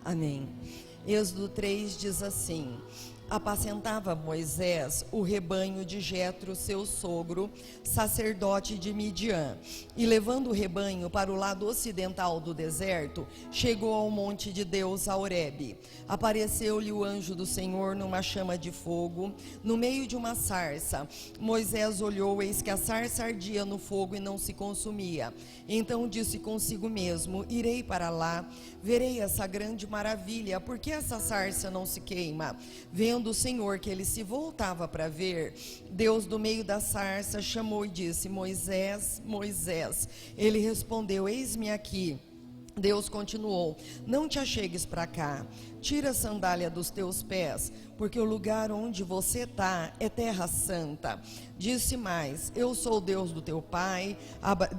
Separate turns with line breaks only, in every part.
Amém. Êxodo 3 diz assim: apacentava Moisés o rebanho de Jetro, seu sogro, sacerdote de Midian, e levando o rebanho para o lado ocidental do deserto, chegou ao monte de Deus, a Horebe. Apareceu-lhe o anjo do Senhor numa chama de fogo, no meio de uma sarça. Moisés olhou, eis que a sarça ardia no fogo e não se consumia. Então disse consigo mesmo: irei para lá, verei essa grande maravilha, porque essa sarça não se queima. Vendo o Senhor que ele se voltava para ver, Deus do meio da sarça chamou e disse: Moisés, Moisés. Ele respondeu: eis-me aqui. Deus continuou: não te achegues para cá, tira a sandália dos teus pés, porque o lugar onde você está é terra santa. Disse mais: eu sou o Deus do teu pai,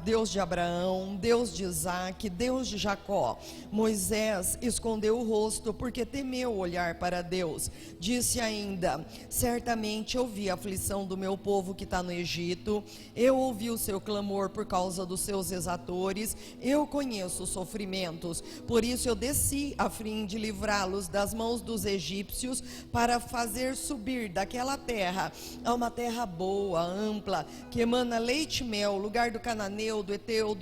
Deus de Abraão, Deus de Isaque, Deus de Jacó. Moisés escondeu o rosto, porque temeu olhar para Deus. Disse ainda: certamente eu vi a aflição do meu povo que está no Egito, eu ouvi o seu clamor por causa dos seus exatores, eu conheço os sofrimentos, por isso eu desci a fim de livrá-los das mãos dos egípcios, para fazer subir daquela terra a uma terra boa, ampla, que emana leite e mel, lugar do cananeu, do eteu,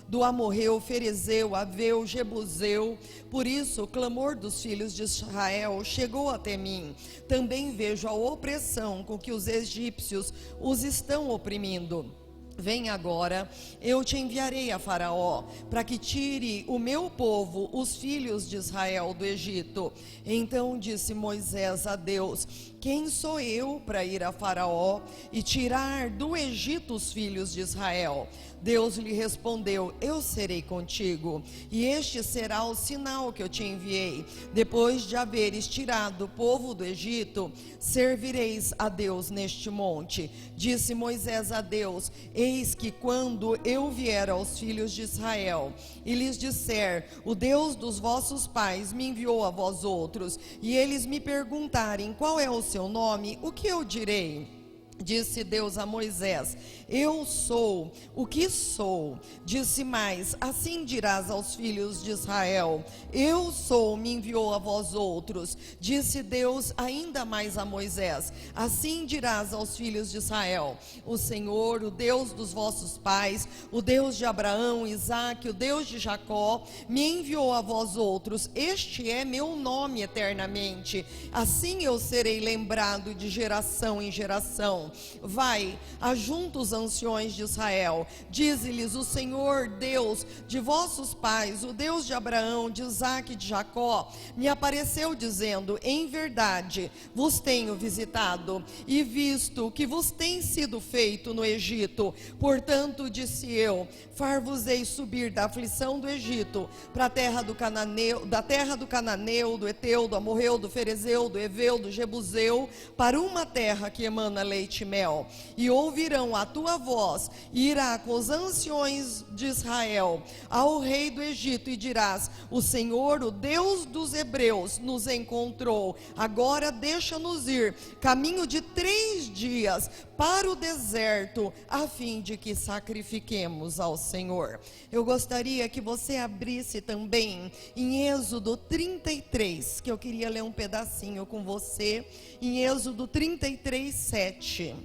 do amorreu, ferezeu, aveu, jebuseu. Por isso o clamor dos filhos de Israel chegou até mim. Também vejo a opressão com que os egípcios os estão oprimindo. Vem agora, eu te enviarei a Faraó, para que tire o meu povo, os filhos de Israel, do Egito. Então disse Moisés a Deus: quem sou eu para ir a Faraó e tirar do Egito os filhos de Israel? Deus lhe respondeu: eu serei contigo, e este será o sinal que eu te enviei. Depois de haveres tirado o povo do Egito, servireis a Deus neste monte. Disse Moisés a Deus: eis que quando eu vier aos filhos de Israel e lhes disser: o Deus dos vossos pais me enviou a vós outros, e eles me perguntarem: qual é o seu nome? O que eu direi? Disse Deus a Moisés: eu sou o que sou. Disse mais: assim dirás aos filhos de Israel: eu sou, me enviou a vós outros. Disse Deus ainda mais a Moisés: assim dirás aos filhos de Israel: o Senhor, o Deus dos vossos pais, o Deus de Abraão, Isaque, o Deus de Jacó, me enviou a vós outros. Este é meu nome eternamente, assim eu serei lembrado de geração em geração. Vai, ajunta os anciões de Israel, dize-lhes: o Senhor Deus de vossos pais, o Deus de Abraão, de Isaque e de Jacó, me apareceu dizendo: em verdade vos tenho visitado e visto o que vos tem sido feito no Egito. Portanto disse eu: far-vos-ei subir da aflição do Egito para a terra do Cananeu, da terra do Cananeu, do Eteu, do Amorreu, do Ferezeu, do Eveu, do Jebuseu, para uma terra que emana leite e mel. E ouvirão a tua voz, e irá com os anciões de Israel ao rei do Egito, e dirás: o Senhor, o Deus dos hebreus, nos encontrou. Agora deixa-nos ir caminho de 3 dias para o deserto, a fim de que sacrifiquemos ao Senhor. Eu gostaria que você abrisse também em Êxodo 33, que eu queria ler um pedacinho com você, em Êxodo 33, 7.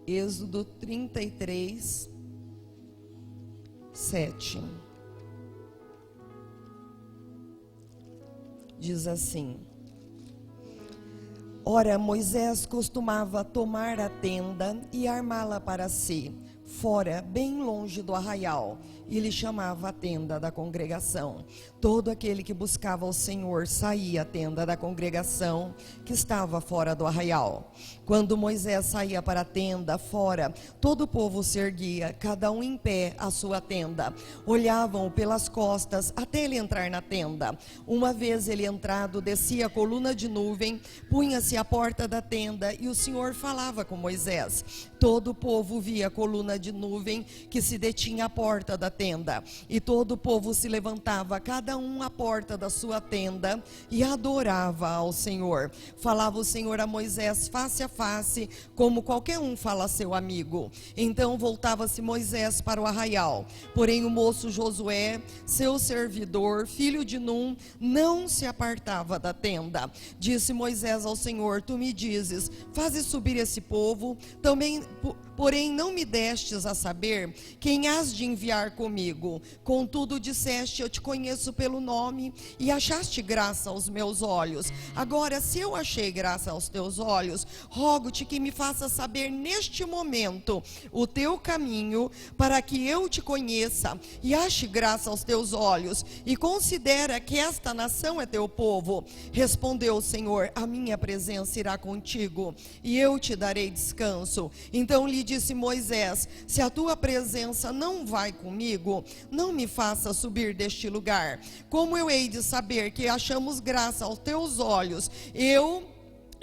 Êxodo 33, 7. Diz assim: ora, Moisés costumava tomar a tenda e armá-la para si, fora, bem longe do arraial, e lhe chamava a tenda da congregação. Todo aquele que buscava o Senhor saía à tenda da congregação, que estava fora do arraial. Quando Moisés saía para a tenda fora, todo o povo se erguia, cada um em pé à sua tenda. Olhavam-o pelas costas até ele entrar na tenda. Uma vez ele entrado, descia a coluna de nuvem, punha-se à porta da tenda, e o Senhor falava com Moisés. Todo o povo via a coluna de nuvem que se detinha à porta da tenda. E todo o povo se levantava, cada um à porta da sua tenda, e adorava ao Senhor. Falava o Senhor a Moisés face a face, como qualquer um fala a seu amigo. Então voltava-se Moisés para o arraial. Porém o moço Josué, seu servidor, filho de Num, não se apartava da tenda. Disse Moisés ao Senhor: tu me dizes, faze subir esse povo, também, porém não me destes a saber quem hás de enviar comigo. Contudo disseste: eu te conheço pelo nome, e achaste graça aos meus olhos. Agora, se eu achei graça aos teus olhos, rogo-te que me faças saber neste momento o teu caminho, para que eu te conheça e ache graça aos teus olhos, e considera que esta nação é teu povo. Respondeu o Senhor: a minha presença irá contigo, e eu te darei descanso. Então lhe disse Moisés: se a tua presença não vai comigo, não me faça subir deste lugar. Como eu hei de saber que achamos graça aos teus olhos, eu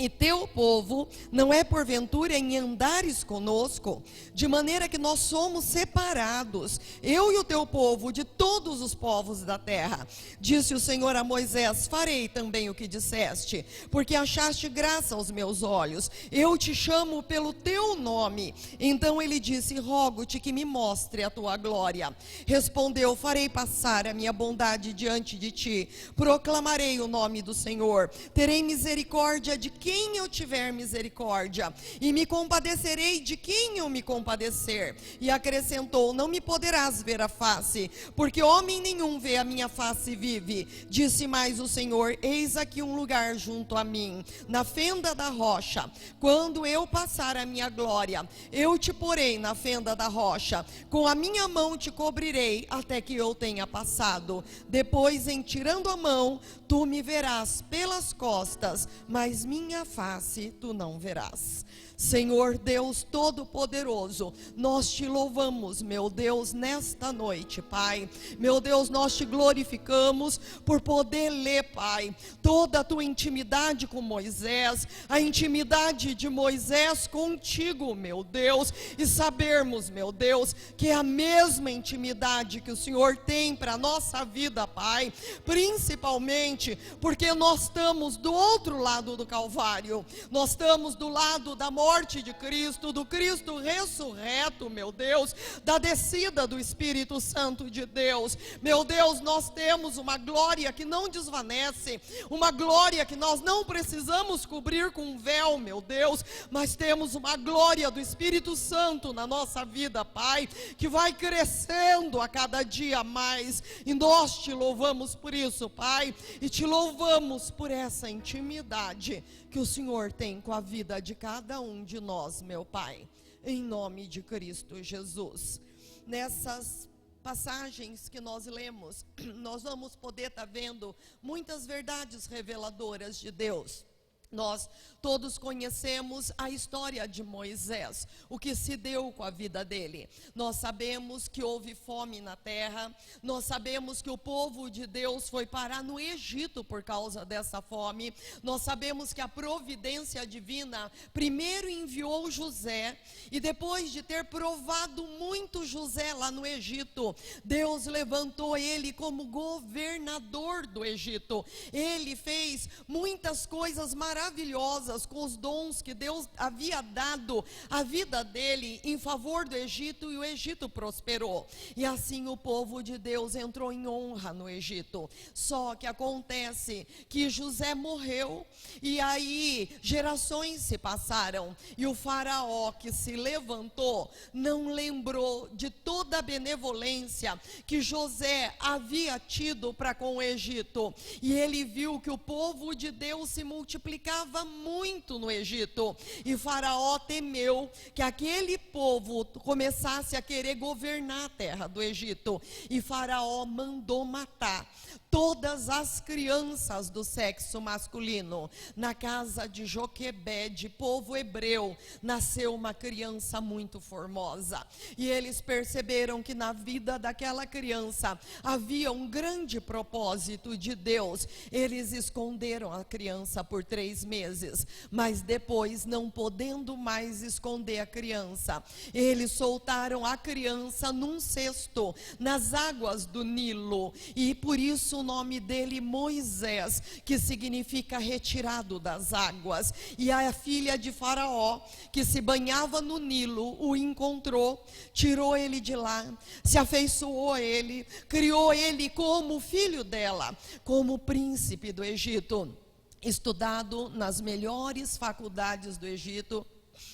e teu povo, não é porventura em andares conosco? De maneira que nós somos separados, eu e o teu povo, de todos os povos da terra. Disse o Senhor a Moisés: farei também o que disseste, porque achaste graça aos meus olhos. Eu te chamo pelo teu nome. Então ele disse: rogo-te que me mostre a tua glória. Respondeu: farei passar a minha bondade diante de ti, proclamarei o nome do Senhor, terei misericórdia de quem eu tiver misericórdia, e me compadecerei de quem eu me compadecer. E acrescentou: não me poderás ver a face, porque homem nenhum vê a minha face e vive. Disse mais o Senhor: eis aqui um lugar junto a mim, na fenda da rocha. Quando eu passar a minha glória, eu te porei na fenda da rocha, com a minha mão te cobrirei, até que eu tenha passado. Depois, em tirando a mão, tu me verás pelas costas, mas minha face tu não verás. Senhor Deus Todo-Poderoso, nós te louvamos, meu Deus, nesta noite, Pai. Meu Deus, nós te glorificamos por poder ler, Pai, toda a tua intimidade com Moisés, a intimidade de Moisés contigo, meu Deus, e sabermos, meu Deus, que é a mesma intimidade que o Senhor tem para a nossa vida, Pai, principalmente porque nós estamos do outro lado do Calvário, nós estamos do lado da morte de Cristo, do Cristo ressurreto, meu Deus, da descida do Espírito Santo de Deus. Meu Deus, nós temos uma glória que não desvanece, uma glória que nós não precisamos cobrir com um véu, meu Deus, mas temos uma glória do Espírito Santo na nossa vida, Pai, que vai crescendo a cada dia mais, e nós te louvamos por isso, Pai, e te louvamos por essa intimidade que o Senhor tem com a vida de cada um de nós, meu Pai, em nome de Cristo Jesus. Nessas passagens que nós lemos, nós vamos poder estar vendo muitas verdades reveladoras de Deus. Nós todos conhecemos a história de Moisés, o que se deu com a vida dele. Nós sabemos que houve fome na terra, nós sabemos que o povo de Deus foi parar no Egito por causa dessa fome. Nós sabemos que a providência divina primeiro enviou José, e depois de ter provado muito José lá no Egito, Deus levantou ele como governador do Egito. Ele fez muitas coisas maravilhosas com os dons que Deus havia dado à vida dele em favor do Egito, e o Egito prosperou, e assim o povo de Deus entrou em honra no Egito. Só que acontece que José morreu, e aí gerações se passaram, e o faraó que se levantou não lembrou de toda a benevolência que José havia tido para com o Egito, e ele viu que o povo de Deus se multiplicava muito no Egito, e Faraó temeu que aquele povo começasse a querer governar a terra do Egito, e Faraó mandou matar todas as crianças do sexo masculino. Na casa de Joquebede, povo hebreu, nasceu uma criança muito formosa, e eles perceberam que na vida daquela criança havia um grande propósito de Deus. Eles esconderam a criança por 3 6 meses. Mas depois, não podendo mais esconder a criança, eles soltaram a criança num cesto, nas águas do Nilo. E por isso o nome dele Moisés, que significa retirado das águas. E a filha de Faraó, que se banhava no Nilo, o encontrou, tirou ele de lá, se afeiçoou a ele, criou ele como filho dela, como príncipe do Egito, estudado nas melhores faculdades do Egito,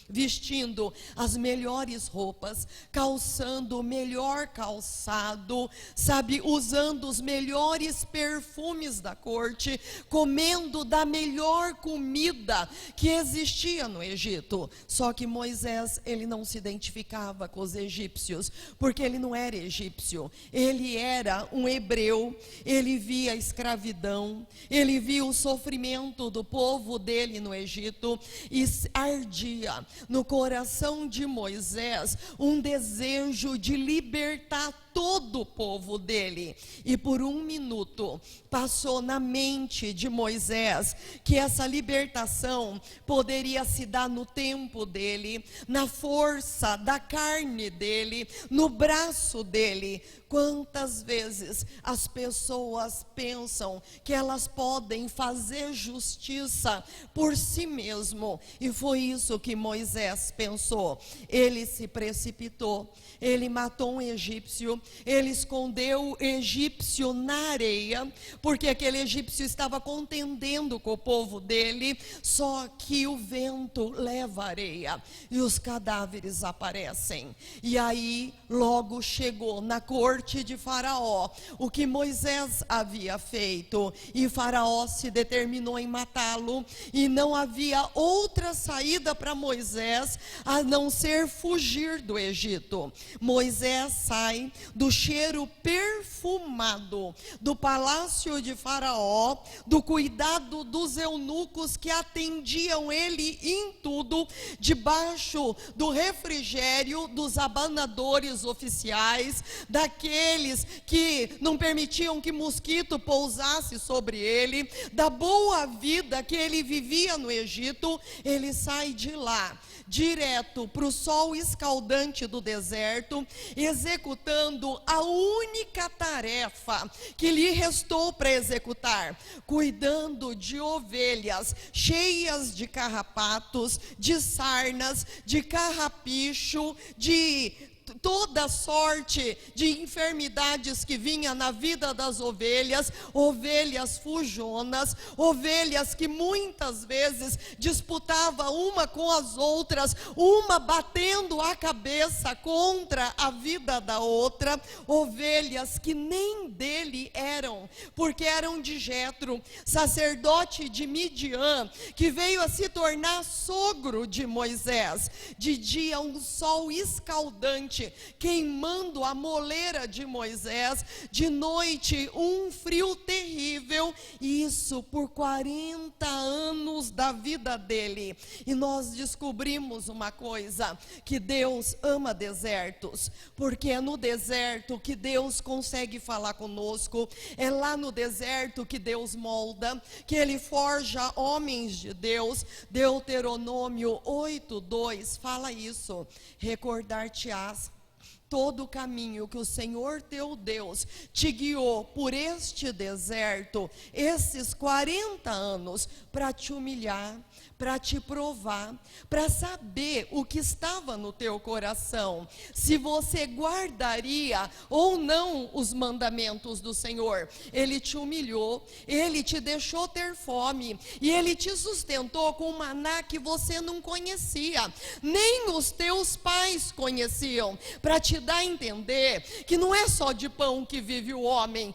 vestindo as melhores roupas, calçando o melhor calçado, sabe, usando os melhores perfumes da corte, comendo da melhor comida que existia no Egito. Só que Moisés, ele não se identificava com os egípcios, porque ele não era egípcio, ele era um hebreu. Ele via a escravidão, ele via o sofrimento do povo dele no Egito, e ardia no coração de Moisés um desejo de libertar todo o povo dele. E por um minuto passou na mente de Moisés que essa libertação poderia se dar no tempo dele, na força da carne dele, no braço dele. Quantas vezes as pessoas pensam que elas podem fazer justiça por si mesmo, e foi isso que Moisés pensou. Ele se precipitou, ele matou um egípcio, ele escondeu o egípcio na areia, porque aquele egípcio estava contendendo com o povo dele. Só que o vento leva areia e os cadáveres aparecem. E aí logo chegou na corte de Faraó o que Moisés havia feito, e Faraó se determinou em matá-lo, e não havia outra saída para Moisés a não ser fugir do Egito. Moisés sai do cheiro perfumado do palácio de Faraó, do cuidado dos eunucos que atendiam ele em tudo, debaixo do refrigério dos abanadores oficiais, daqueles que não permitiam que mosquito pousasse sobre ele, da boa vida que ele vivia no Egito. Ele sai de lá direto para o sol escaldante do deserto, executando a única tarefa que lhe restou para executar, cuidando de ovelhas cheias de carrapatos, de sarnas, de carrapicho, de toda sorte de enfermidades que vinha na vida das ovelhas, ovelhas fujonas, ovelhas que muitas vezes disputava uma com as outras, uma batendo a cabeça contra a vida da outra, ovelhas que nem dele eram, porque eram de Jetro, sacerdote de Midian, que veio a se tornar sogro de Moisés. De dia um sol escaldante queimando a moleira de Moisés, de noite um frio terrível, e isso por 40 anos da vida dele. E nós descobrimos uma coisa, que Deus ama desertos, porque é no deserto que Deus consegue falar conosco, é lá no deserto que Deus molda, que Ele forja homens de Deus. Deuteronômio 8:2 fala isso: recordar-te-ás todo o caminho que o Senhor teu Deus te guiou por este deserto, esses 40 anos, para te humilhar, para te provar, para saber o que estava no teu coração, se você guardaria ou não os mandamentos do Senhor. Ele te humilhou, Ele te deixou ter fome, e Ele te sustentou com um maná que você não conhecia, nem os teus pais conheciam, para te dar a entender que não é só de pão que vive o homem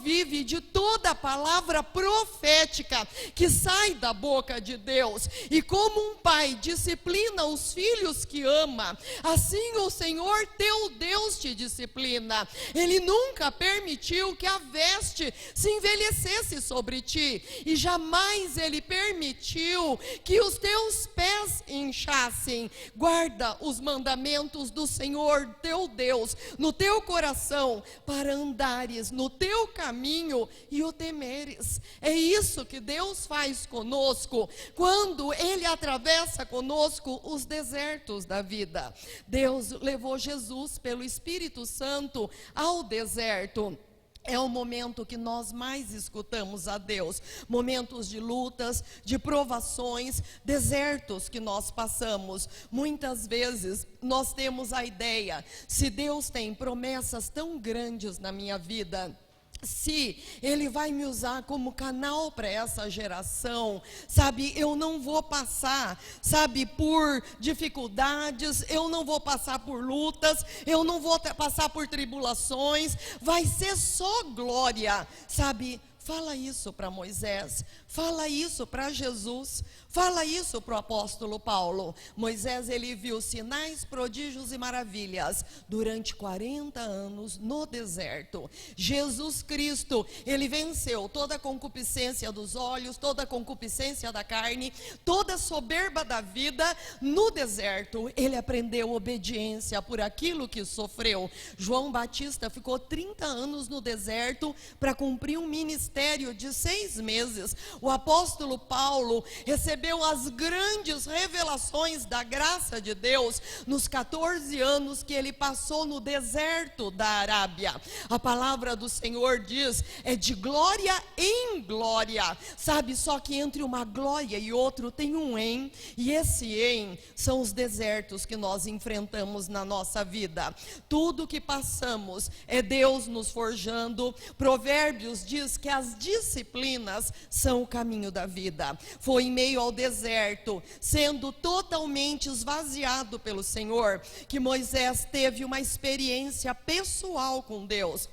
vive de toda a palavra profética que sai da boca de Deus. E como um pai disciplina os filhos que ama, assim o Senhor teu Deus te disciplina. Ele nunca permitiu que a veste se envelhecesse sobre ti, e jamais Ele permitiu que os teus pés inchassem. Guarda os mandamentos do Senhor Senhor teu Deus no teu coração, para andares no teu caminho e o temeres. É isso que Deus faz conosco, quando Ele atravessa conosco os desertos da vida. Deus levou Jesus pelo Espírito Santo ao deserto. É o momento que nós mais escutamos a Deus, momentos de lutas, de provações, desertos que nós passamos. Muitas vezes nós temos a ideia, se Deus tem promessas tão grandes na minha vida, se Ele vai me usar como canal para essa geração, sabe, eu não vou passar, sabe, por dificuldades, eu não vou passar por lutas, eu não vou passar por tribulações, vai ser só glória, sabe? Fala isso para Moisés, fala isso para Jesus, fala isso para o apóstolo Paulo. Moisés, ele viu sinais, prodígios e maravilhas durante 40 anos no deserto. Jesus Cristo, ele venceu toda a concupiscência dos olhos, toda a concupiscência da carne, toda a soberba da vida no deserto. Ele aprendeu obediência por aquilo que sofreu. João Batista ficou 30 anos no deserto para cumprir um ministério de 6 meses. O apóstolo Paulo recebeu as grandes revelações da graça de Deus nos 14 anos que ele passou no deserto da Arábia. A palavra do Senhor diz, é de glória em glória, sabe, só que entre uma glória e outro tem um em, e esse em são os desertos que nós enfrentamos na nossa vida. Tudo que passamos é Deus nos forjando. Provérbios diz que as disciplinas são o caminho da vida. Foi em meio ao deserto, sendo totalmente esvaziado pelo Senhor, que Moisés teve uma experiência pessoal com Deus,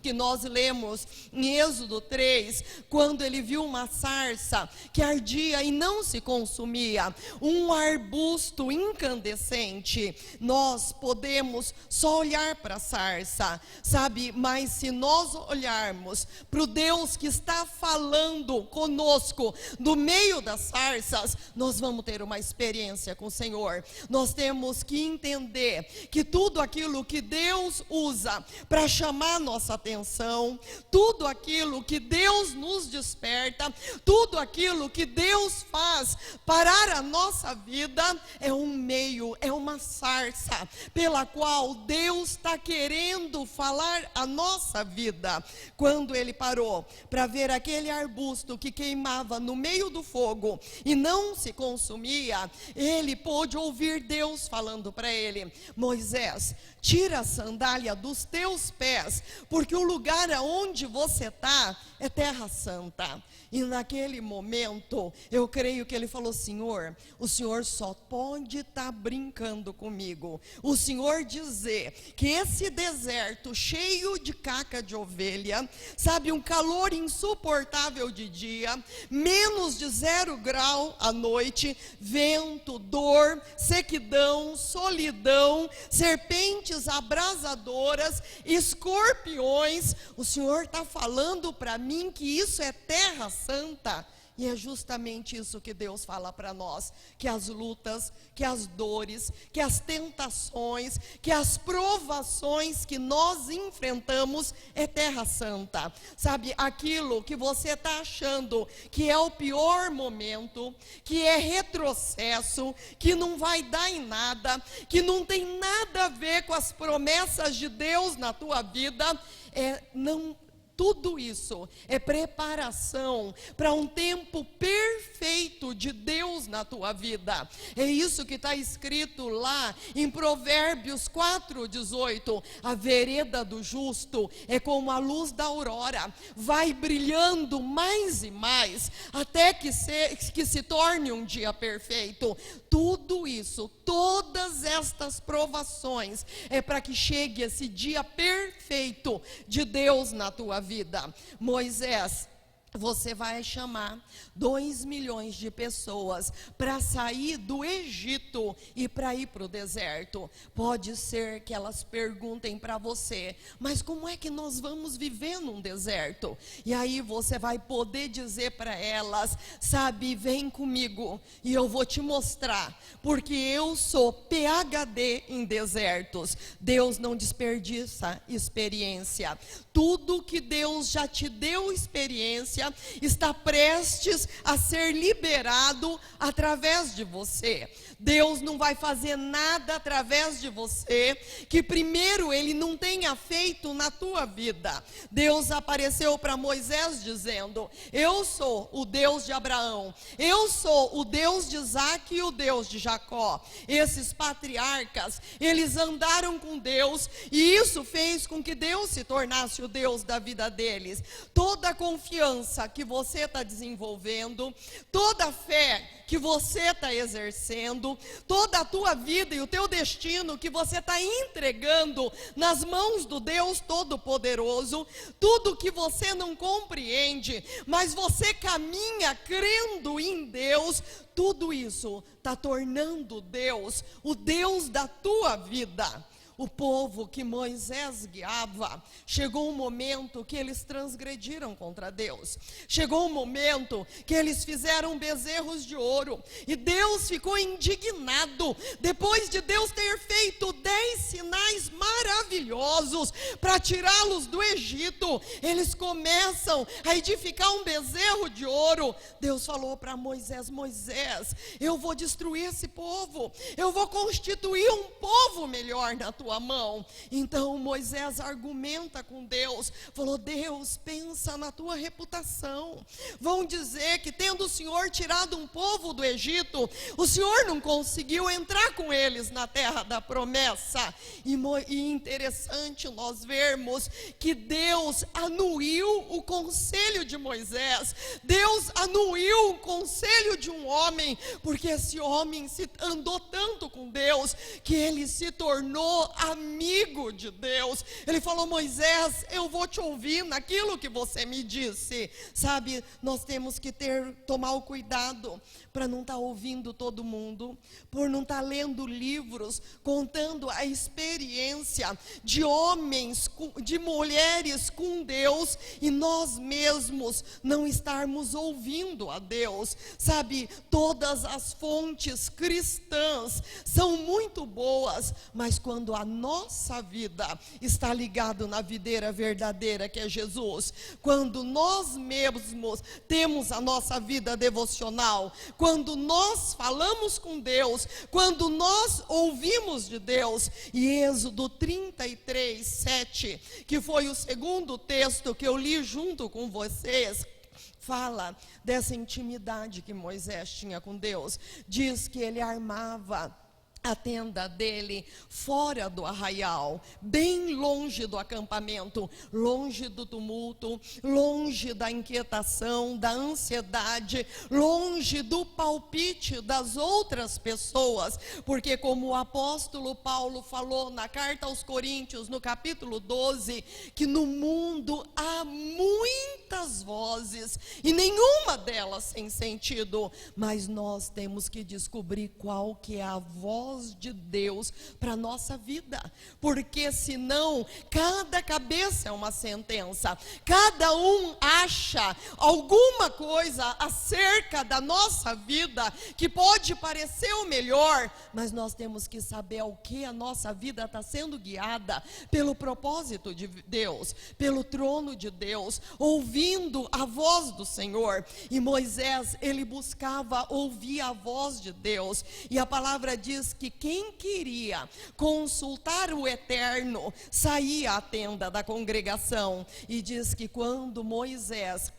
que nós lemos em Êxodo 3, quando ele viu uma sarça que ardia e não se consumia, um arbusto incandescente. Nós podemos só olhar para a sarça, sabe, mas se nós olharmos para o Deus que está falando conosco do meio das sarças, nós vamos ter uma experiência com o Senhor. Nós temos que entender que tudo aquilo que Deus usa para chamar nossa atenção, tudo aquilo que Deus nos desperta, tudo aquilo que Deus faz parar a nossa vida, é um meio, é uma sarça pela qual Deus está querendo falar a nossa vida. Quando ele parou para ver aquele arbusto que queimava no meio do fogo e não se consumia, ele pôde ouvir Deus falando para ele: Moisés, tira a sandália dos teus pés, porque o lugar aonde você está é terra santa. E naquele momento, eu creio que ele falou: Senhor, o Senhor só pode estar brincando comigo. O Senhor dizer que esse deserto cheio de caca de ovelha, sabe, um calor insuportável de dia, menos de 0 grau à noite, vento, dor, sequidão, solidão, serpentes abrasadoras, escorpiões. O Senhor está falando para mim que isso é terra santa. E é justamente isso que Deus fala para nós, que as lutas, que as dores, que as tentações, que as provações que nós enfrentamos é terra santa. Sabe, aquilo que você está achando que é o pior momento, que é retrocesso, que não vai dar em nada, que não tem nada a ver com as promessas de Deus na tua vida, tudo isso é preparação para um tempo perfeito de Deus na tua vida. É isso que está escrito lá em Provérbios 4:18. A vereda do justo é como a luz da aurora, vai brilhando mais e mais, até que se torne um dia perfeito. Tudo isso, todas estas provações, é para que chegue esse dia perfeito de Deus na tua vida. Moisés, você vai chamar 2 milhões de pessoas para sair do Egito e para ir para o deserto. Pode ser que elas perguntem para você, mas como é que nós vamos viver num deserto? E aí você vai poder dizer para elas, sabe, vem comigo e eu vou te mostrar, porque eu sou PhD em desertos. Deus não desperdiça experiência. Tudo que Deus já te deu experiência está prestes a ser liberado através de você. Deus não vai fazer nada através de você que primeiro Ele não tenha feito na tua vida. Deus apareceu para Moisés dizendo: eu sou o Deus de Abraão, eu sou o Deus de Isaac e o Deus de Jacó. Esses patriarcas, eles andaram com Deus e isso fez com que Deus se tornasse o Deus da vida deles. Toda a confiança que você está desenvolvendo, toda a fé que você está exercendo, toda a tua vida e o teu destino que você está entregando nas mãos do Deus Todo-Poderoso, tudo que você não compreende, mas você caminha crendo em Deus, tudo isso está tornando Deus o Deus da tua vida. O povo que Moisés guiava, chegou um momento que eles transgrediram contra Deus. Chegou um momento que eles fizeram bezerros de ouro. E Deus ficou indignado. Depois de Deus ter feito 10 sinais maravilhosos para tirá-los do Egito, eles começam a edificar um bezerro de ouro. Deus falou para Moisés: Moisés, eu vou destruir esse povo. Eu vou constituir um povo melhor na tua mão. Então Moisés argumenta com Deus, falou: Deus, pensa na tua reputação. Vão dizer que tendo o Senhor tirado um povo do Egito, o Senhor não conseguiu entrar com eles na terra da promessa. E interessante nós vermos que Deus anuiu o conselho de Moisés. Deus anuiu o conselho de um homem, porque esse homem andou tanto com Deus que ele se tornou amigo de Deus. Ele falou: Moisés, eu vou te ouvir naquilo que você me disse. Sabe, nós temos que tomar o cuidado para não estar ouvindo todo mundo, por não estar lendo livros contando a experiência de homens, de mulheres com Deus, e nós mesmos não estarmos ouvindo a Deus. Sabe, todas as fontes cristãs são muito boas, mas quando a nossa vida está ligada na videira verdadeira que é Jesus, quando nós mesmos temos a nossa vida devocional, quando nós falamos com Deus, quando nós ouvimos de Deus. E Êxodo 33, 7, que foi o segundo texto que eu li junto com vocês, fala dessa intimidade que Moisés tinha com Deus. Diz que ele armava a tenda dele fora do arraial, bem longe do acampamento, longe do tumulto, longe da inquietação, da ansiedade, longe do palpite das outras pessoas, porque como o apóstolo Paulo falou na carta aos Coríntios, no capítulo 12, que no mundo há muitas vozes e nenhuma delas sem sentido, mas nós temos que descobrir qual que é a voz de Deus para a nossa vida, porque senão cada cabeça é uma sentença, cada um acha alguma coisa acerca da nossa vida que pode parecer o melhor, mas nós temos que saber ao que a nossa vida está sendo guiada pelo propósito de Deus, pelo trono de Deus, ouvindo a voz do Senhor. E Moisés, ele buscava ouvir a voz de Deus, e a palavra diz que quem queria consultar o Eterno saía à tenda da congregação, e diz que quando Moisés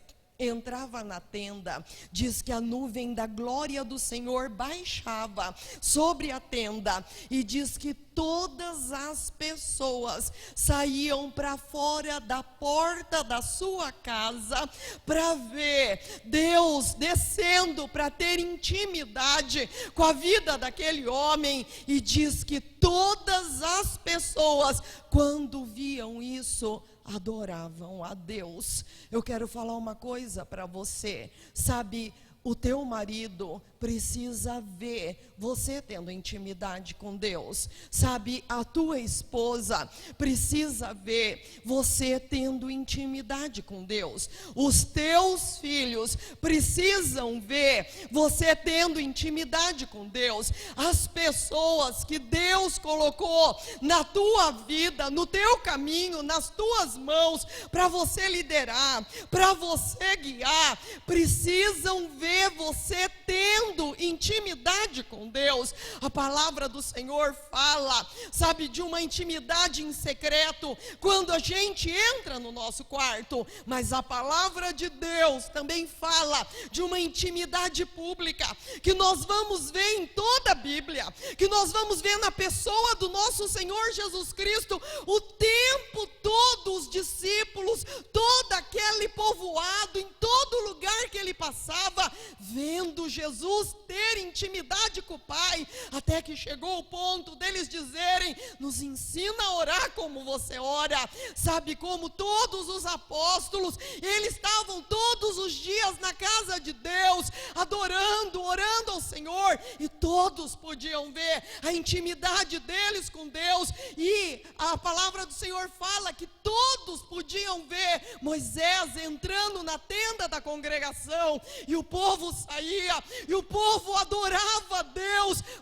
entrava na tenda, diz que a nuvem da glória do Senhor baixava sobre a tenda, e diz que todas as pessoas saíam para fora da porta da sua casa para ver Deus descendo, para ter intimidade com a vida daquele homem. E diz que todas as pessoas, quando viam isso, adoravam a Deus. Eu quero falar uma coisa para você, sabe, o teu marido precisa ver você tendo intimidade com Deus, sabe, a tua esposa precisa ver você tendo intimidade com Deus, os teus filhos precisam ver você tendo intimidade com Deus, as pessoas que Deus colocou na tua vida, no teu caminho, nas tuas mãos, para você liderar, para você guiar, precisam ver você tendo intimidade com Deus. A palavra do Senhor fala, sabe, de uma intimidade em secreto, quando a gente entra no nosso quarto, mas a palavra de Deus também fala de uma intimidade pública, que nós vamos ver em toda a Bíblia, que nós vamos ver na pessoa do nosso Senhor Jesus Cristo, o tempo todo os discípulos, todo aquele povoado, em todo lugar que ele passava, vendo Jesus ter intimidade com o Pai, até que chegou o ponto deles dizerem: nos ensina a orar como você ora. Sabe, como todos os apóstolos, eles estavam todos os dias na casa de Deus, adorando, orando ao Senhor, e todos podiam ver a intimidade deles com Deus, e a palavra do Senhor fala que todos podiam ver Moisés entrando na tenda da congregação, e o povo saía, e o povo adorava a Deus,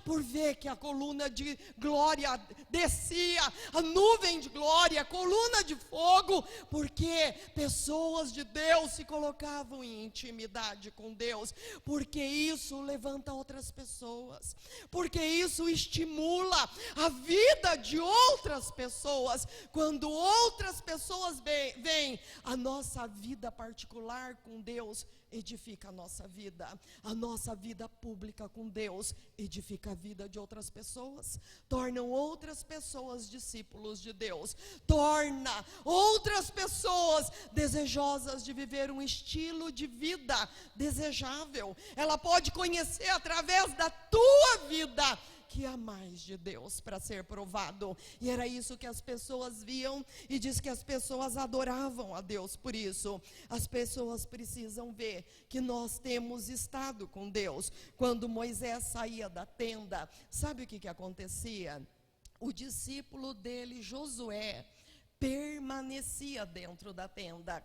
por ver que a coluna de glória descia, a nuvem de glória, a coluna de fogo, porque pessoas de Deus se colocavam em intimidade com Deus, porque isso levanta outras pessoas, porque isso estimula a vida de outras pessoas. Quando outras pessoas veem a nossa vida particular com Deus, edifica a nossa vida pública com Deus edifica a vida de outras pessoas, tornam outras pessoas discípulos de Deus, torna outras pessoas desejosas de viver um estilo de vida desejável. Ela pode conhecer através da tua vida que há mais de Deus para ser provado. E era isso que as pessoas viam, e diz que as pessoas adoravam a Deus. Por isso, as pessoas precisam ver que nós temos estado com Deus. Quando Moisés saía da tenda, sabe o que acontecia? O discípulo dele, Josué, permanecia dentro da tenda.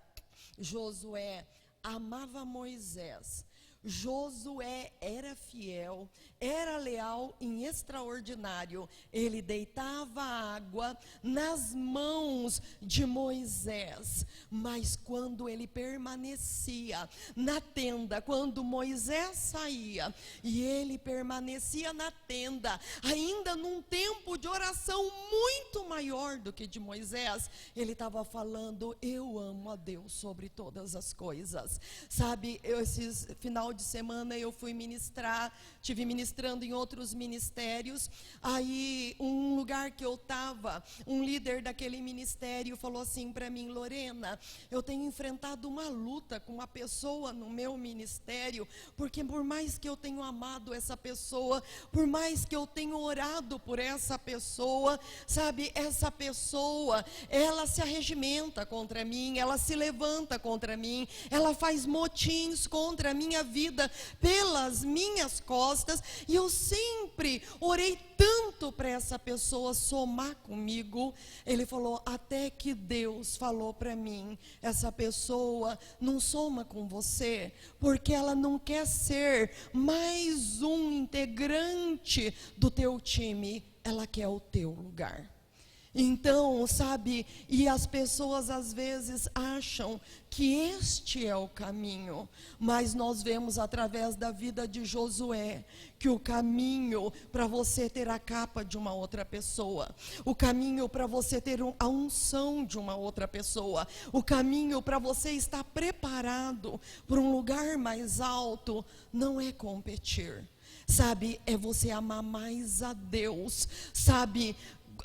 Josué amava Moisés. Josué era fiel, era leal e extraordinário. Ele deitava água nas mãos de Moisés, mas quando ele permanecia na tenda, quando Moisés saía e ele permanecia na tenda, ainda num tempo de oração muito maior do que de Moisés, ele estava falando: eu amo a Deus sobre todas as coisas. Sabe, esses final de semana eu fui ministrar, tive ministrando em outros ministérios. Aí um lugar que eu estava, um líder daquele ministério falou assim para mim: Lorena, eu tenho enfrentado uma luta com uma pessoa no meu ministério, porque por mais que eu tenho amado essa pessoa, por mais que eu tenho orado por essa pessoa, sabe, essa pessoa, ela se arregimenta contra mim, ela se levanta contra mim, ela faz motins contra a minha vida, pelas minhas costas, e eu sempre orei tanto para essa pessoa somar comigo. Ele falou: até que Deus falou para mim: essa pessoa não soma com você, porque ela não quer ser mais um integrante do teu time, ela quer o teu lugar. Então, sabe, e as pessoas às vezes acham que este é o caminho, mas nós vemos através da vida de Josué que o caminho para você ter a capa de uma outra pessoa, o caminho para você ter a unção de uma outra pessoa, o caminho para você estar preparado para um lugar mais alto, não é competir, sabe, é você amar mais a Deus, sabe,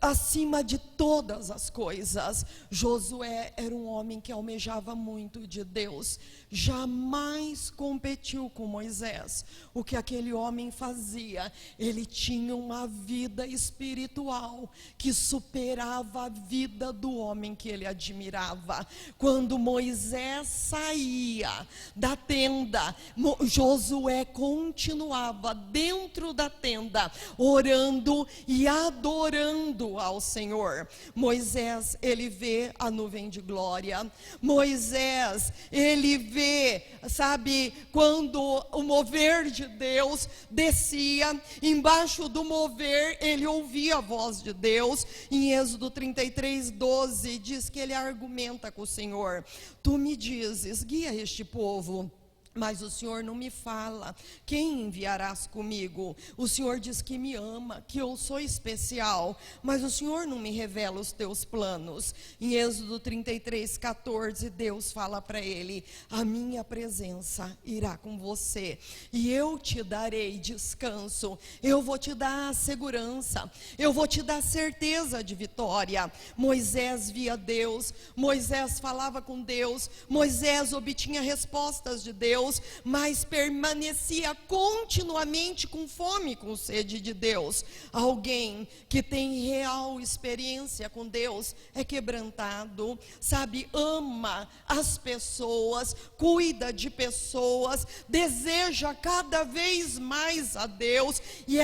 acima de todas as coisas. Josué era um homem que almejava muito de Deus, jamais competiu com Moisés. O que aquele homem fazia, ele tinha uma vida espiritual que superava a vida do homem que ele admirava. Quando Moisés saía da tenda, Josué continuava dentro da tenda, orando e adorando ao Senhor. Moisés, ele vê a nuvem de glória. Moisés, ele vê, sabe, quando o mover de Deus descia, embaixo do mover ele ouvia a voz de Deus. Em Êxodo 33:12 diz que ele argumenta com o Senhor: tu me dizes, guia este povo, mas o Senhor não me fala, quem enviarás comigo? O Senhor diz que me ama, que eu sou especial, mas o Senhor não me revela os teus planos. Em Êxodo 33:14, Deus fala para ele: a minha presença irá com você, e eu te darei descanso, eu vou te dar segurança, eu vou te dar certeza de vitória. Moisés via Deus, Moisés falava com Deus, Moisés obtinha respostas de Deus, mas permanecia continuamente com fome, com sede de Deus. Alguém que tem real experiência com Deus é quebrantado, sabe, ama as pessoas, cuida de pessoas, deseja cada vez mais a Deus e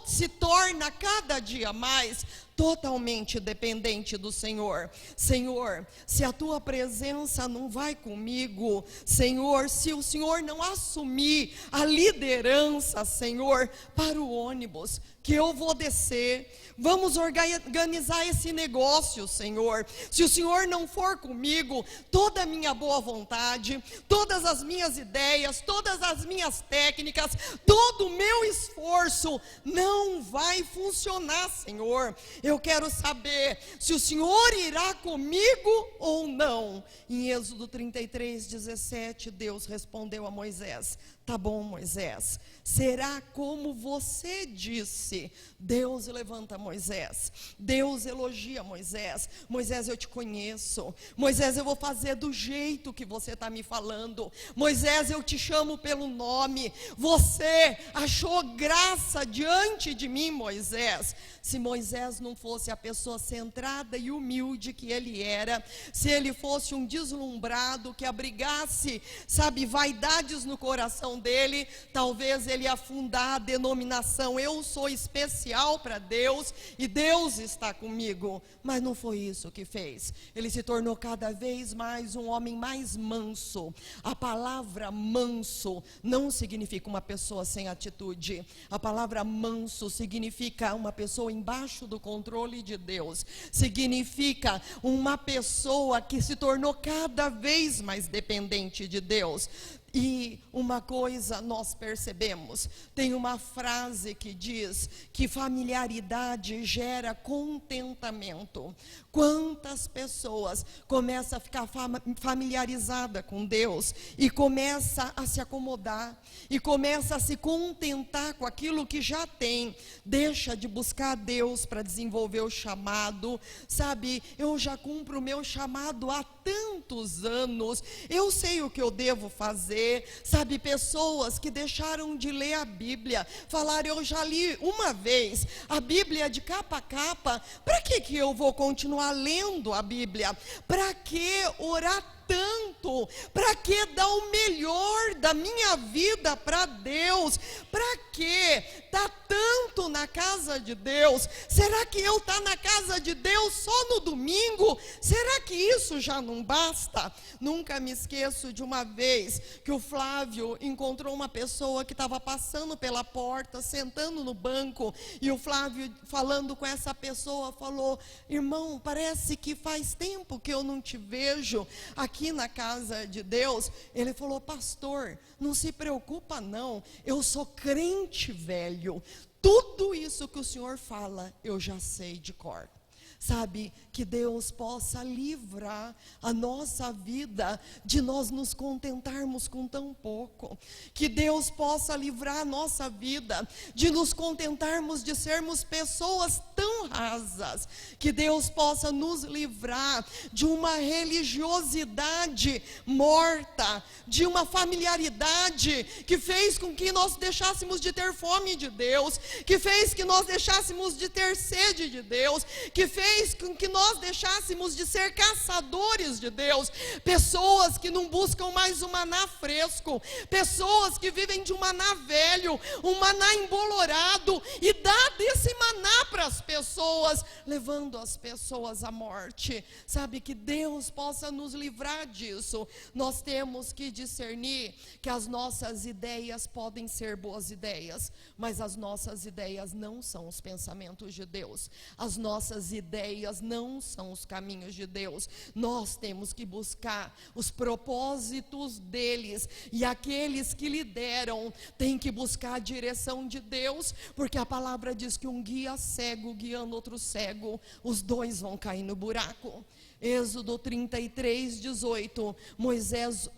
se torna cada dia mais totalmente dependente do Senhor. Senhor, se a tua presença não vai comigo, Senhor, se o Senhor não assumir a liderança, Senhor, para o ônibus que eu vou descer, vamos organizar esse negócio, Senhor. Se o Senhor não for comigo, toda a minha boa vontade, todas as minhas ideias, todas as minhas técnicas, todo o meu esforço não vai funcionar, Senhor. Eu quero saber se o Senhor irá comigo ou não. Em Êxodo 33:17, Deus respondeu a Moisés: tá bom, Moisés, será como você disse. Deus levanta Moisés, Deus elogia Moisés: Moisés, eu te conheço, Moisés, eu vou fazer do jeito que você está me falando, Moisés, eu te chamo pelo nome, você achou graça diante de mim, Moisés. Se Moisés não fosse a pessoa centrada e humilde que ele era, se ele fosse um deslumbrado que abrigasse, sabe, vaidades no coração dele, talvez ele ia afundar a denominação: eu sou especial para Deus e Deus está comigo. Mas não foi isso que fez. Ele se tornou cada vez mais um homem mais manso. A palavra manso não significa uma pessoa sem atitude. A palavra manso significa uma pessoa embaixo do controle de Deus. Significa uma pessoa que se tornou cada vez mais dependente de Deus. E uma coisa nós percebemos, tem uma frase que diz que familiaridade gera contentamento. Quantas pessoas começam a ficar familiarizada com Deus e começa a se acomodar e começa a se contentar com aquilo que já tem, deixa de buscar Deus para desenvolver o chamado. Sabe, eu já cumpro o meu chamado há tantos anos, eu sei o que eu devo fazer. Sabe, pessoas que deixaram de ler a Bíblia, falaram: eu já li uma vez a Bíblia de capa a capa, para que eu vou continuar lendo a Bíblia? Para que orar tanto? Para que dar o melhor da minha vida para Deus? Para que tá tanto na casa de Deus? Será que eu tá na casa de Deus só no domingo? Será que isso já não basta? Nunca me esqueço de uma vez que o Flávio encontrou uma pessoa que estava passando pela porta, sentando no banco, e o Flávio, falando com essa pessoa, falou: irmão, parece que faz tempo que eu não te vejo aqui na casa de Deus. Ele falou: pastor, não se preocupa não, eu sou crente velho, tudo isso que o senhor fala eu já sei de cor. Sabe, que Deus possa livrar a nossa vida de nós nos contentarmos com tão pouco. Que Deus possa livrar a nossa vida de nos contentarmos de sermos pessoas tão tão rasas, que Deus possa nos livrar de uma religiosidade morta, de uma familiaridade que fez com que nós deixássemos de ter fome de Deus, que fez que nós deixássemos de ter sede de Deus, que fez com que nós deixássemos de ser caçadores de Deus, pessoas que não buscam mais um maná fresco, pessoas que vivem de um maná velho, um maná embolorado, e dá desse maná para as pessoas, levando as pessoas à morte. Sabe, que Deus possa nos livrar disso. Nós temos que discernir que as nossas ideias podem ser boas ideias, mas as nossas ideias não são os pensamentos de Deus, as nossas ideias não são os caminhos de Deus. Nós temos que buscar os propósitos deles, e aqueles que lideram têm que buscar a direção de Deus, porque a palavra diz que um guia cego guiando outro cego, os dois vão cair no buraco. Êxodo 33, 18, Moisés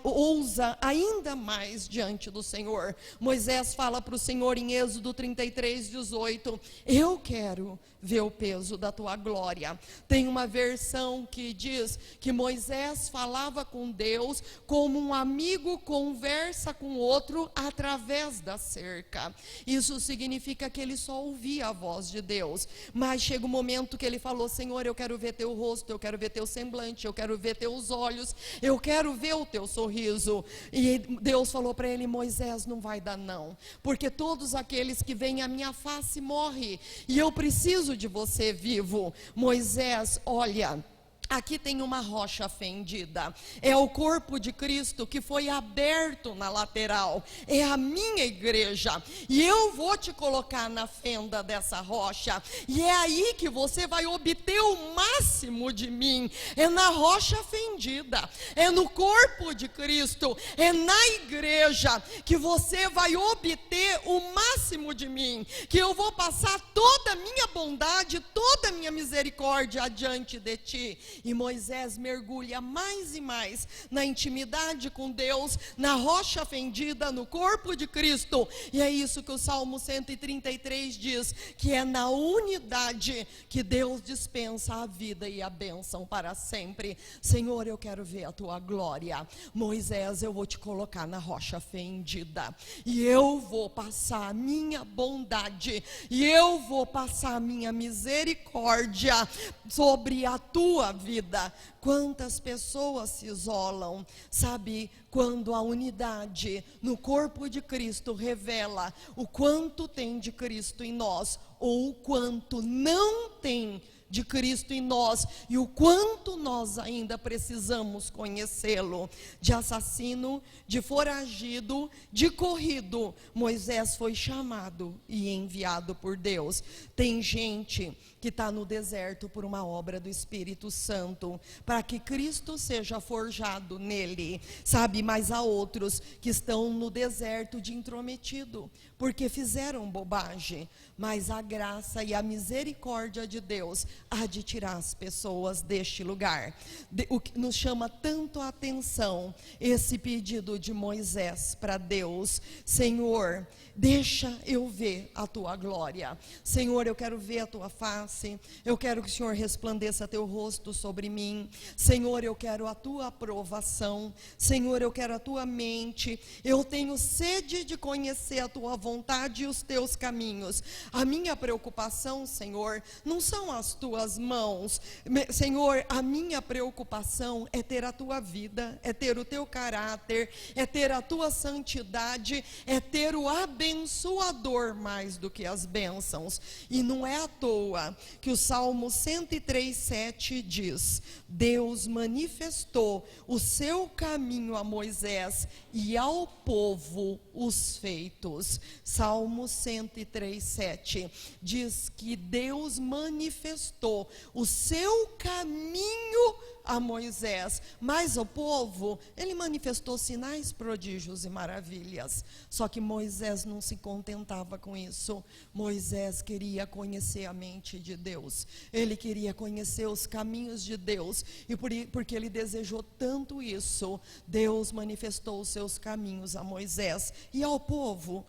ousa ainda mais diante do Senhor. Moisés fala para o Senhor em Êxodo 33, 18, eu quero ver o peso da tua glória. Tem uma versão que diz que Moisés falava com Deus como um amigo conversa com outro através da cerca. Isso significa que ele só ouvia a voz de Deus, mas chega um momento que ele falou: Senhor, eu quero ver teu rosto, eu quero ver teu semblante, eu quero ver teus olhos, eu quero ver o teu sorriso. E Deus falou para ele: Moisés, não vai dar não, porque todos aqueles que veem a minha face morrem, e eu preciso de você vivo. Moisés, olha, aqui tem uma rocha fendida, é o corpo de Cristo que foi aberto na lateral, é a minha igreja, e eu vou te colocar na fenda dessa rocha, e é aí que você vai obter o máximo de mim, é na rocha fendida, é no corpo de Cristo, é na igreja que você vai obter o máximo de mim, que eu vou passar toda a minha bondade, toda a minha misericórdia adiante de ti. E Moisés mergulha mais e mais na intimidade com Deus, na rocha fendida, no corpo de Cristo. E é isso que o Salmo 133 diz, que é na unidade que Deus dispensa a vida e a bênção para sempre. Senhor, eu quero ver a tua glória. Moisés, eu vou te colocar na rocha fendida, e eu vou passar a minha bondade, e eu vou passar a minha misericórdia sobre a tua vida. Quantas pessoas se isolam, sabe, quando a unidade no corpo de Cristo revela o quanto tem de Cristo em nós, ou o quanto não tem de Cristo em nós, e o quanto nós ainda precisamos conhecê-lo. De assassino, de foragido, de corrido, Moisés foi chamado e enviado por Deus. Tem gente que está no deserto por uma obra do Espírito Santo, para que Cristo seja forjado nele, sabe, mas há outros que estão no deserto de intrometido, porque fizeram bobagem, mas a graça e a misericórdia de Deus há de tirar as pessoas deste lugar. O que nos chama tanto a atenção, esse pedido de Moisés para Deus: Senhor, deixa eu ver a tua glória. Senhor, eu quero ver a tua face, eu quero que o Senhor resplandeça teu rosto sobre mim. Senhor, eu quero a tua aprovação. Senhor, eu quero a tua mente. Eu tenho sede de conhecer a tua vontade e os teus caminhos. A minha preocupação, Senhor, não são as tuas mãos. Senhor, a minha preocupação é ter a tua vida, é ter o teu caráter, é ter a tua santidade, é ter o abençoador mais do que as bênçãos. E não é à toa que o Salmo 103:7 diz: Deus manifestou o seu caminho a Moisés e ao povo os feitos. Salmo 103:7 diz que Deus manifestou o seu caminho a Moisés. Mas o povo, ele manifestou sinais, prodígios e maravilhas. Só que Moisés não se contentava com isso. Moisés queria conhecer a mente de Deus. Ele queria conhecer os caminhos de Deus. E porque ele desejou tanto isso, Deus manifestou os seus caminhos a Moisés. E ao povo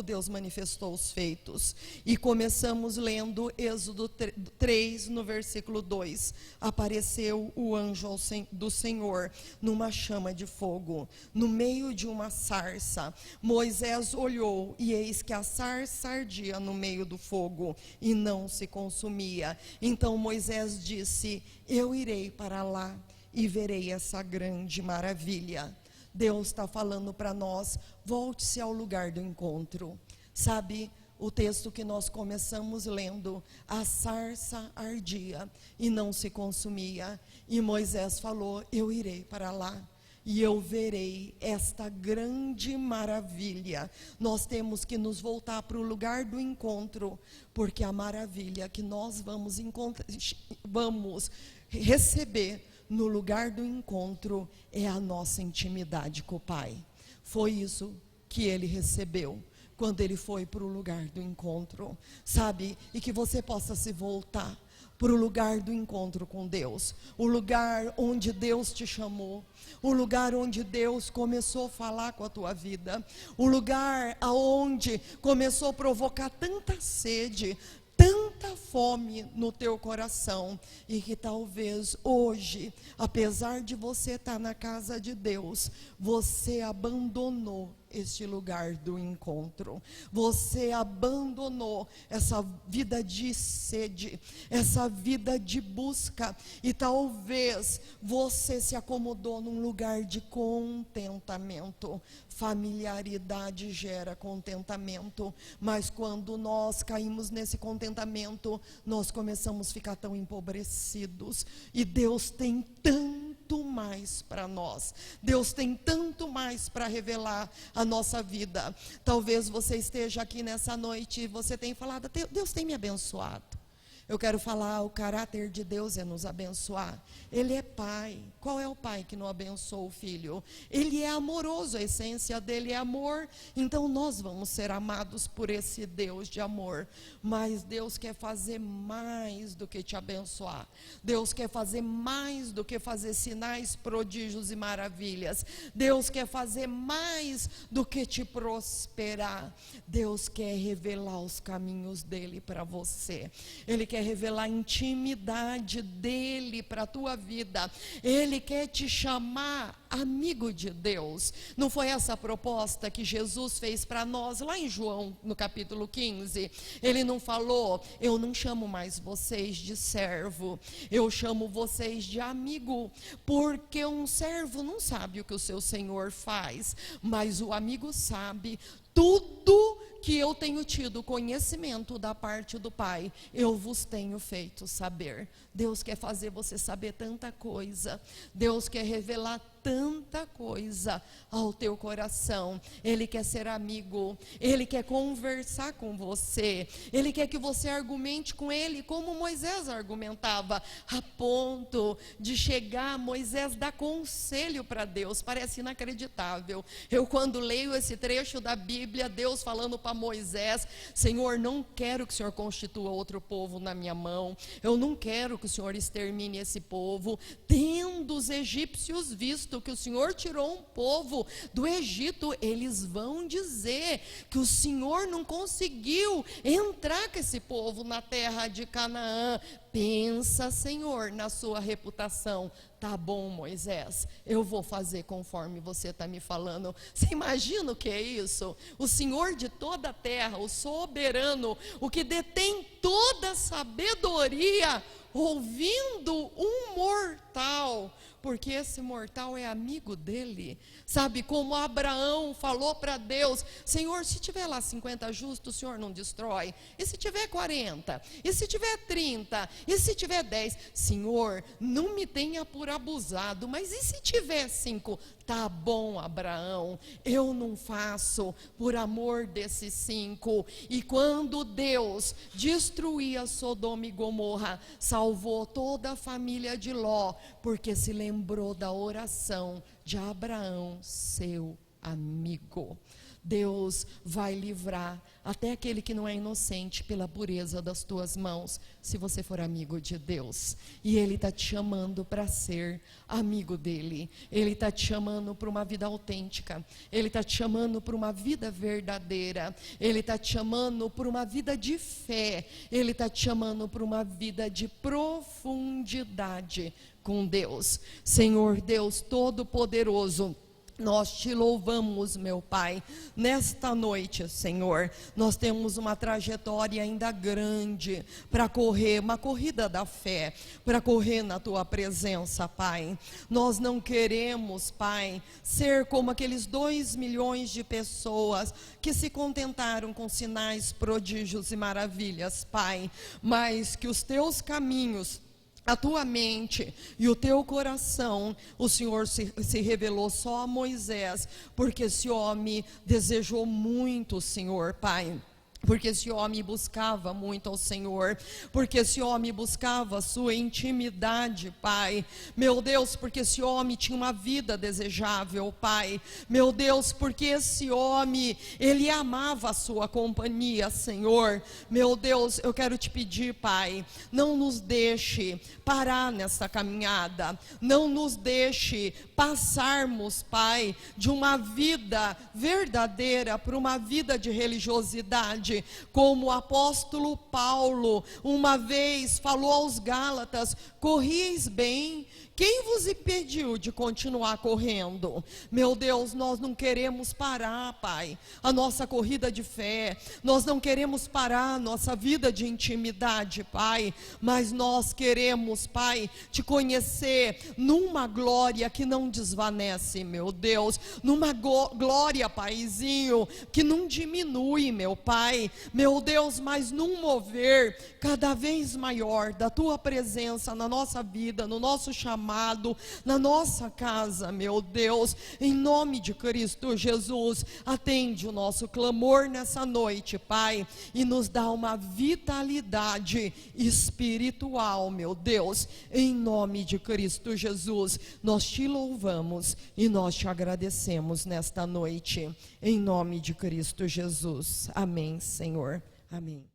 Deus manifestou os feitos. E começamos lendo Êxodo 3, no versículo 2. Apareceu o anjo do Senhor numa chama de fogo, no meio de uma sarça. Moisés olhou, e eis que a sarça ardia no meio do fogo, e não se consumia. Então Moisés disse: eu irei para lá e verei essa grande maravilha. Deus está falando para nós: volte-se ao lugar do encontro. Sabe, o texto que nós começamos lendo, a sarça ardia e não se consumia, e Moisés falou: eu irei para lá e eu verei esta grande maravilha. Nós temos que nos voltar para o lugar do encontro, porque a maravilha que nós vamos receber no lugar do encontro é a nossa intimidade com o Pai. Foi isso que ele recebeu quando ele foi para o lugar do encontro, sabe? E que você possa se voltar para o lugar do encontro com Deus, o lugar onde Deus te chamou, o lugar onde Deus começou a falar com a tua vida, o lugar aonde começou a provocar tanta sede, tanta fome no teu coração, e que talvez hoje, apesar de você estar na casa de Deus, você abandonou este lugar do encontro. Você abandonou essa vida de sede, essa vida de busca, e talvez você se acomodou num lugar de contentamento. Familiaridade gera contentamento, mas quando nós caímos nesse contentamento, nós começamos a ficar tão empobrecidos, e Deus tem tanto mais para nós. Deus tem tanto mais para revelar a nossa vida. Talvez você esteja aqui nessa noite e você tenha falado: Deus tem me abençoado. Eu quero falar, o caráter de Deus é nos abençoar. Ele é pai. Qual é o pai que não abençoa o filho? Ele é amoroso, a essência dele é amor. Então nós vamos ser amados por esse Deus de amor. Mas Deus quer fazer mais do que te abençoar. Deus quer fazer mais do que fazer sinais, prodígios e maravilhas. Deus quer fazer mais do que te prosperar. Deus quer revelar os caminhos dele para você. Ele quer revelar a intimidade dele para a tua vida. Ele quer te chamar amigo de Deus. Não foi essa a proposta que Jesus fez para nós lá em João, no capítulo 15? Ele não falou: eu não chamo mais vocês de servo, eu chamo vocês de amigo, porque um servo não sabe o que o seu senhor faz, mas o amigo sabe tudo que eu tenho tido conhecimento da parte do Pai, eu vos tenho feito saber. Deus quer fazer você saber tanta coisa. Deus quer revelar tanta coisa ao teu coração. Ele quer ser amigo. Ele quer conversar com você. Ele quer que você argumente com ele como Moisés argumentava, a ponto de chegar Moisés dar conselho para Deus. Parece inacreditável. Eu, quando leio esse trecho da Bíblia, Deus falando para Moisés: Senhor, não quero que o Senhor constitua outro povo na minha mão. Eu não quero que o Senhor extermine esse povo. Tendo os egípcios visto que o Senhor tirou um povo do Egito, eles vão dizer que o Senhor não conseguiu entrar com esse povo na terra de Canaã. Pensa, Senhor, na sua reputação. Tá bom, Moisés, eu vou fazer conforme você está me falando. Você imagina o que é isso? O Senhor de toda a terra, o soberano, o que detém toda a sabedoria, ouvindo um mortal, porque esse mortal é amigo dele. Sabe, como Abraão falou para Deus: Senhor, se tiver lá 50 justos, o Senhor não destrói? E se tiver 40? E se tiver 30? E se tiver 10? Senhor, não me tenha por abusado, mas e se tiver 5? Tá bom, Abraão, eu não faço por amor desses 5. E quando Deus destruía Sodoma e Gomorra, salvou toda a família de Ló, porque se lembrou da oração de Abraão, seu amigo. Deus vai livrar até aquele que não é inocente pela pureza das tuas mãos, se você for amigo de Deus. E Ele está te chamando para ser amigo dEle. Ele está te chamando para uma vida autêntica. Ele está te chamando para uma vida verdadeira. Ele está te chamando para uma vida de fé. Ele está te chamando para uma vida de profundidade com Deus. Senhor Deus Todo-Poderoso, nós te louvamos, meu Pai, nesta noite, Senhor. Nós temos uma trajetória ainda grande para correr, uma corrida da fé, para correr na tua presença, Pai. Nós não queremos, Pai, ser como aqueles 2 milhões de pessoas que se contentaram com sinais, prodígios e maravilhas, Pai, mas que os teus caminhos, a tua mente e o teu coração, o Senhor se revelou só a Moisés, porque esse homem desejou muito o Senhor, Pai. Porque esse homem buscava muito ao Senhor, porque esse homem buscava a sua intimidade, Pai. Meu Deus, porque esse homem tinha uma vida desejável, Pai. Meu Deus, porque esse homem, ele amava a sua companhia, Senhor. Meu Deus, eu quero te pedir, Pai, não nos deixe parar nessa caminhada, não nos deixe passarmos, Pai, de uma vida verdadeira para uma vida de religiosidade, como o apóstolo Paulo uma vez falou aos Gálatas: corrieis bem, quem vos impediu de continuar correndo? Meu Deus, nós não queremos parar, Pai, a nossa corrida de fé, nós não queremos parar a nossa vida de intimidade, Pai, mas nós queremos, Pai, te conhecer numa glória que não desvanece, meu Deus, numa glória, Paizinho, que não diminui, meu Pai, meu Deus, mas num mover cada vez maior da tua presença na nossa vida, no nosso chamado, na nossa casa, meu Deus, em nome de Cristo Jesus. Atende o nosso clamor nessa noite, Pai, e nos dá uma vitalidade espiritual, meu Deus, em nome de Cristo Jesus. Nós te louvamos e nós te agradecemos nesta noite, em nome de Cristo Jesus. Amém, Senhor. Amém.